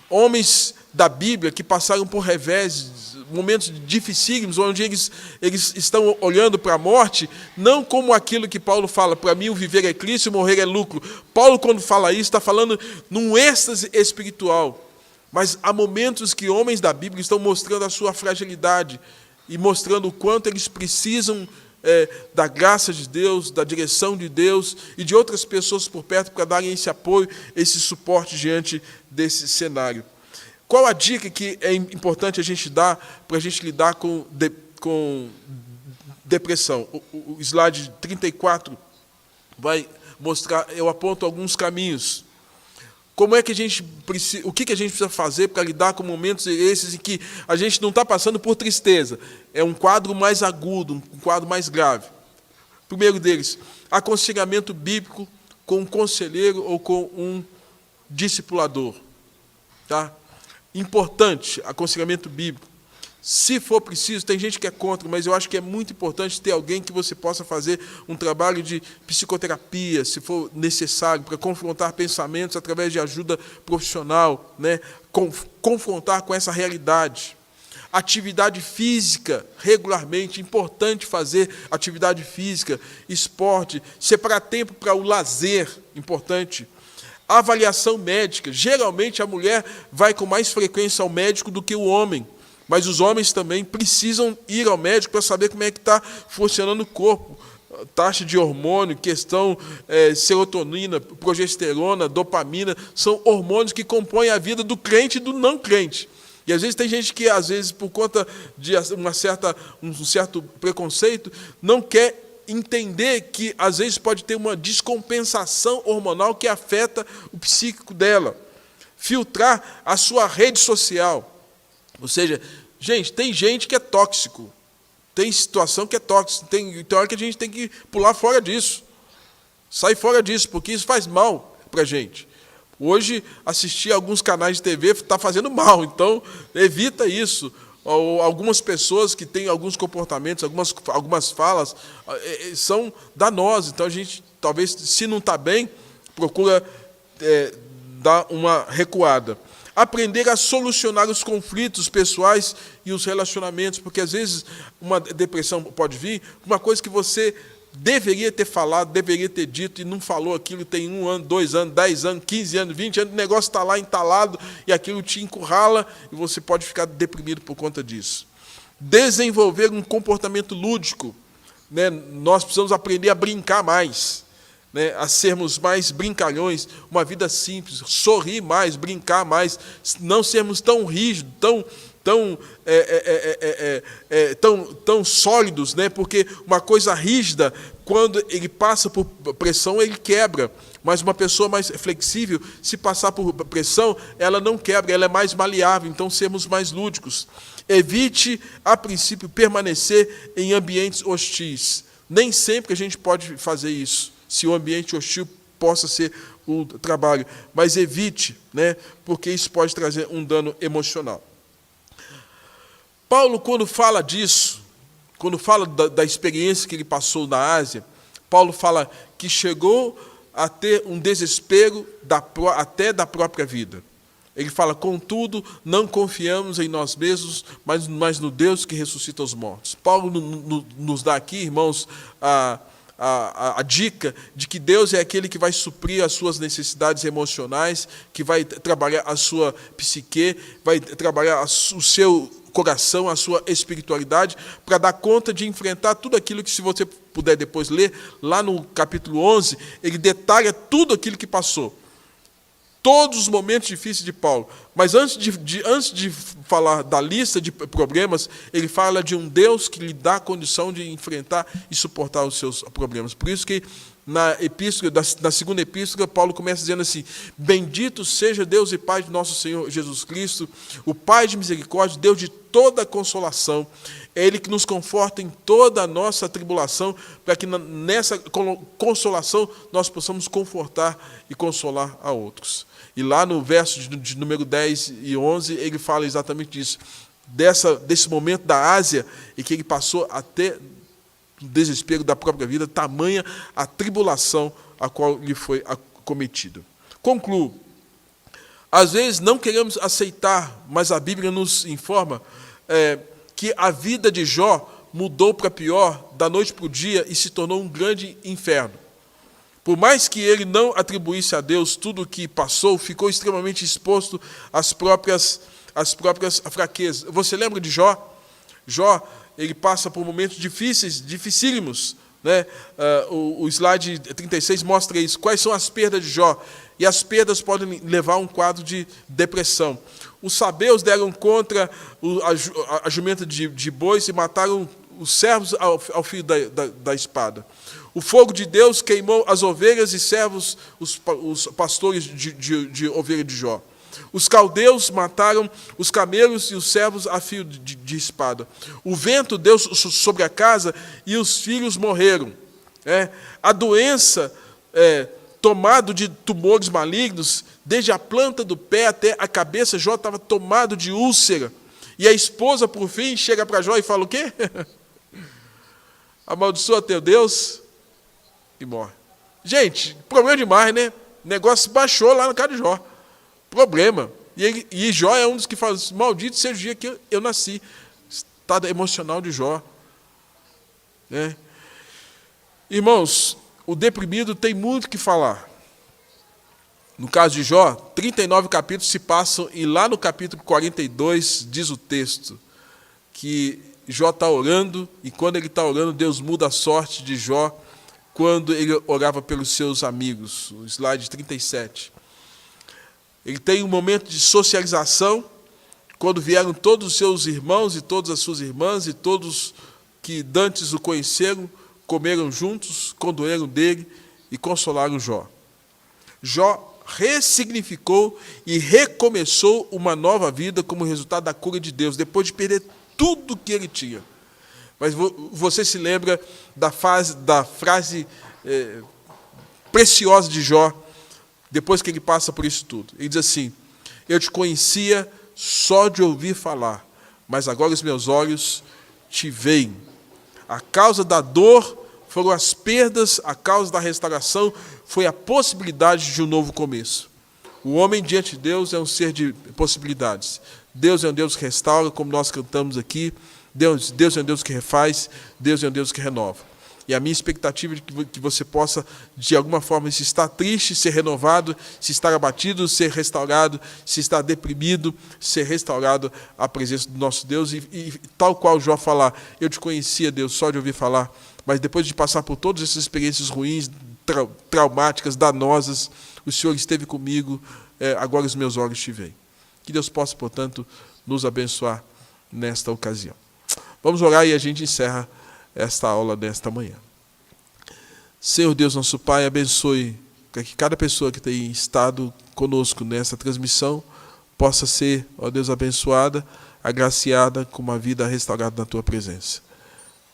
Homens da Bíblia que passaram por revés, momentos dificílimos, onde eles estão olhando para a morte, não como aquilo que Paulo fala, para mim o viver é Cristo e o morrer é lucro. Paulo, quando fala isso, está falando num êxtase espiritual. Mas há momentos que homens da Bíblia estão mostrando a sua fragilidade, e mostrando o quanto eles precisam da graça de Deus, da direção de Deus e de outras pessoas por perto para darem esse apoio, esse suporte diante desse cenário. Qual a dica que é importante a gente dar para a gente lidar com depressão? O slide 34 vai mostrar, eu aponto alguns caminhos. Como é que a gente precisa, o que a gente precisa fazer para lidar com momentos esses em que a gente não está passando por tristeza? É um quadro mais agudo, um quadro mais grave. Primeiro deles, aconselhamento bíblico com um conselheiro ou com um discipulador. Tá? Importante, aconselhamento bíblico. Se for preciso, tem gente que é contra, mas eu acho que é muito importante ter alguém que você possa fazer um trabalho de psicoterapia, se for necessário, para confrontar pensamentos através de ajuda profissional, né? Confrontar com essa realidade. Atividade física, regularmente, importante fazer atividade física, esporte, separar tempo para o lazer, importante. Avaliação médica. Geralmente a mulher vai com mais frequência ao médico do que o homem. Mas os homens também precisam ir ao médico para saber como é que está funcionando o corpo. Taxa de hormônio, questão serotonina, progesterona, dopamina, são hormônios que compõem a vida do crente e do não crente. E às vezes tem gente que, às vezes, por conta de um certo preconceito, não quer entender que, às vezes, pode ter uma descompensação hormonal que afeta o psíquico dela. Filtrar a sua rede social. Ou seja, gente, tem gente que é tóxico, tem situação que é tóxica, tem hora que a gente tem que pular fora disso, sair fora disso, porque isso faz mal para a gente. Hoje, assistir a alguns canais de TV está fazendo mal, então evita isso. Ou algumas pessoas que têm alguns comportamentos, algumas falas, são danosas, então a gente, talvez, se não está bem, procura dar uma recuada. Aprender a solucionar os conflitos pessoais e os relacionamentos, porque às vezes uma depressão pode vir, uma coisa que você deveria ter falado, deveria ter dito e não falou aquilo, tem 1 ano, 2 anos, 10 anos, 15 anos, 20 anos, o negócio está lá entalado e aquilo te encurrala e você pode ficar deprimido por conta disso. Desenvolver um comportamento lúdico, né? Nós precisamos aprender a brincar mais, né, a sermos mais brincalhões, uma vida simples, sorrir mais, brincar mais, não sermos tão rígidos, tão sólidos, né, porque uma coisa rígida, quando ele passa por pressão, ele quebra, mas uma pessoa mais flexível, se passar por pressão, ela não quebra, ela é mais maleável, então sermos mais lúdicos. Evite, a princípio, permanecer em ambientes hostis. Nem sempre a gente pode fazer isso, se o ambiente hostil possa ser o trabalho. Mas evite, né, porque isso pode trazer um dano emocional. Paulo, quando fala disso, quando fala da experiência que ele passou na Ásia, Paulo fala que chegou a ter um desespero até da própria vida. Ele fala, contudo, não confiamos em nós mesmos, mas no Deus que ressuscita os mortos. Paulo nos dá aqui, irmãos, a dica de que Deus é aquele que vai suprir as suas necessidades emocionais, que vai trabalhar a sua psique, vai trabalhar o seu coração, a sua espiritualidade, para dar conta de enfrentar tudo aquilo que, se você puder depois ler, lá no capítulo 11, ele detalha tudo aquilo que passou. Todos os momentos difíceis de Paulo. Mas antes de falar da lista de problemas, ele fala de um Deus que lhe dá a condição de enfrentar e suportar os seus problemas. Por isso que na segunda epístola, Paulo começa dizendo assim, bendito seja Deus e Pai de nosso Senhor Jesus Cristo, o Pai de misericórdia, Deus de toda consolação, é Ele que nos conforta em toda a nossa tribulação, para que nessa consolação nós possamos confortar e consolar a outros. E lá no verso de número 10 e 11, ele fala exatamente disso, desse momento da Ásia, em que ele passou até o desespero da própria vida, tamanha a tribulação a qual lhe foi acometida. Concluo. Às vezes não queremos aceitar, mas a Bíblia nos informa que a vida de Jó mudou para pior da noite para o dia e se tornou um grande inferno. Por mais que ele não atribuísse a Deus tudo o que passou, ficou extremamente exposto às próprias fraquezas. Você lembra de Jó? Jó, ele passa por momentos dificílimos. Né? O slide 36 mostra isso. Quais são as perdas de Jó? E as perdas podem levar a um quadro de depressão. Os sabeus deram contra a jumenta de bois e mataram os servos ao fio da espada. O fogo de Deus queimou as ovelhas e servos, os pastores de ovelha de Jó. Os caldeus mataram os camelos e os servos a fio de espada. O vento deu sobre a casa e os filhos morreram. A doença, tomado de tumores malignos, desde a planta do pé até a cabeça, Jó estava tomado de úlcera. E a esposa, por fim, chega para Jó e fala o quê? Amaldiçoa teu Deus e morre. Gente, problema demais, né? O negócio baixou lá na casa de Jó. Problema. E Jó é um dos que fala, maldito seja o dia que eu nasci. Estado emocional de Jó. Né? Irmãos, o deprimido tem muito o que falar. No caso de Jó, 39 capítulos se passam, e lá no capítulo 42 diz o texto que Jó está orando, e quando ele está orando, Deus muda a sorte de Jó quando ele orava pelos seus amigos. O slide 37. Ele tem um momento de socialização, quando vieram todos os seus irmãos e todas as suas irmãs, e todos que dantes o conheceram, comeram juntos, condoeram dele e consolaram Jó. Jó ressignificou e recomeçou uma nova vida como resultado da cura de Deus, depois de perder tudo que ele tinha. Mas você se lembra da frase preciosa de Jó, depois que ele passa por isso tudo. Ele diz assim, eu te conhecia só de ouvir falar, mas agora os meus olhos te veem. A causa da dor foram as perdas, a causa da restauração foi a possibilidade de um novo começo. O homem diante de Deus é um ser de possibilidades. Deus é um Deus que restaura, como nós cantamos aqui. Deus é um Deus que refaz, Deus é um Deus que renova. E a minha expectativa é que você possa, de alguma forma, se estar triste, ser renovado, se estar abatido, ser restaurado, se estar deprimido, ser restaurado à presença do nosso Deus. E tal qual Jó falar, eu te conhecia, Deus, só de ouvir falar, mas depois de passar por todas essas experiências ruins, traumáticas, danosas, o Senhor esteve comigo, agora os meus olhos te veem. Que Deus possa, portanto, nos abençoar nesta ocasião. Vamos orar e a gente encerra esta aula desta manhã. Senhor Deus, nosso Pai, abençoe para que cada pessoa que tem estado conosco nesta transmissão possa ser, ó Deus, abençoada, agraciada com uma vida restaurada na Tua presença.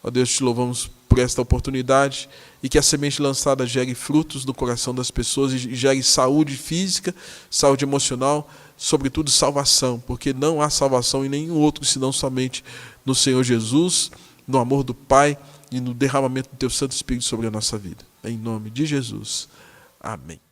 Ó Deus, te louvamos por esta oportunidade e que a semente lançada gere frutos no coração das pessoas e gere saúde física, saúde emocional, sobretudo salvação, porque não há salvação em nenhum outro senão somente no Senhor Jesus, no amor do Pai e no derramamento do Teu Santo Espírito sobre a nossa vida. Em nome de Jesus. Amém.